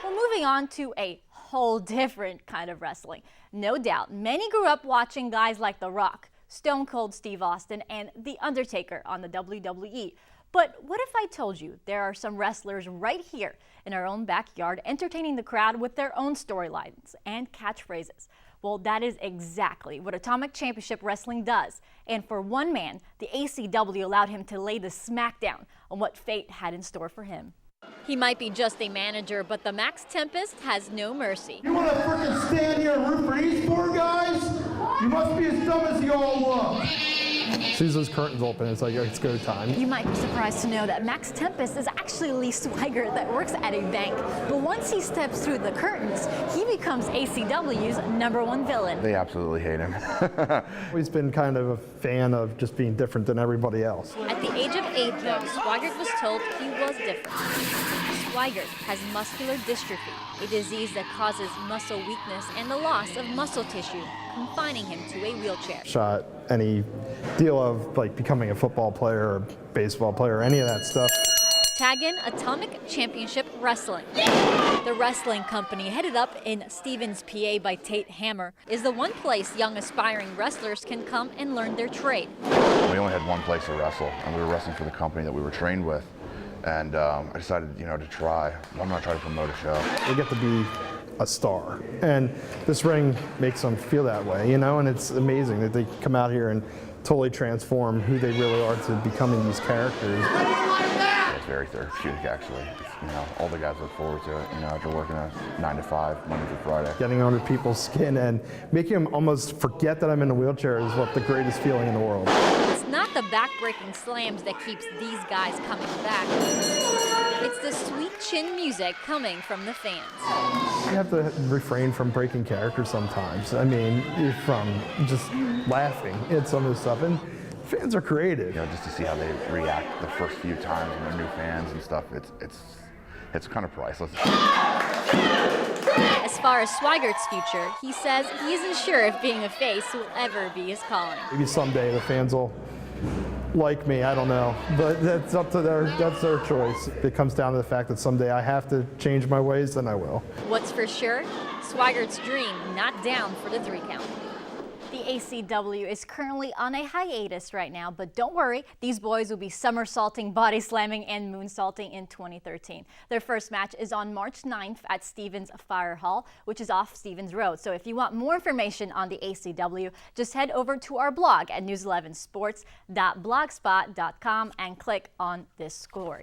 Well, moving on to a whole different kind of wrestling. No doubt, many grew up watching guys like The Rock, Stone Cold Steve Austin, and The Undertaker on the WWE. But what if I told you there are some wrestlers right here in our own backyard entertaining the crowd with their own storylines and catchphrases? Well, that is exactly what Atomic Championship Wrestling does. And for one man, the ACW allowed him to lay the smackdown on what fate had in store for him. He might be just a manager, but the Max Tempest has no mercy. You want to freaking stand here and root for these poor guys? You must be as dumb as you all look. As soon as those curtains open, it's like, it's go time. You might be surprised to know that Max Tempest is actually Lee Swigert that works at a bank. But once he steps through the curtains, he becomes ACW's #1 villain. They absolutely hate him. He's been kind of a fan of just being different than everybody else. At the age of 8, though, Swigert was told he was different. Swigert has muscular dystrophy, a disease that causes muscle weakness and the loss of muscle tissue, confining him to a wheelchair. Shot any deal of like becoming a football player or baseball player or any of that stuff. Tag in Atomic Championship Wrestling. The wrestling company, headed up in Stevens, PA by Tate Hammer, is the one place young aspiring wrestlers can come and learn their trade. We only had one place to wrestle, and we were wrestling for the company that we were trained with. And I decided, to try. Why not try to promote a show? They get to be a star, and this ring makes them feel that way, and it's amazing that they come out here and totally transform who they really are to becoming these characters. It's very therapeutic, actually. All the guys look forward to it, after working a 9 to 5, Monday through Friday. Getting under people's skin and making them almost forget that I'm in a wheelchair is what the greatest feeling in the world. It's not the back-breaking slams that keeps these guys coming back. It's the sweet chin music coming from the fans. You have to refrain from breaking character sometimes. From just laughing at some of the stuff. And fans are creative. Just to see how they react the first few times when they're new fans and stuff, it's kind of priceless. As far as Swigert's future, he says he isn't sure if being a face will ever be his calling. Maybe someday the fans will like me, I don't know, but that's up to that's their choice. If it comes down to the fact that someday I have to change my ways, then I will. What's for sure, Swigert's dream not down for the 3 count. The ACW is currently on a hiatus right now, but don't worry, these boys will be somersaulting, body slamming, and moonsaulting in 2013. Their first match is on March 9th at Stevens Fire Hall, which is off Stevens Road. So if you want more information on the ACW, just head over to our blog at news11sports.blogspot.com and click on this story.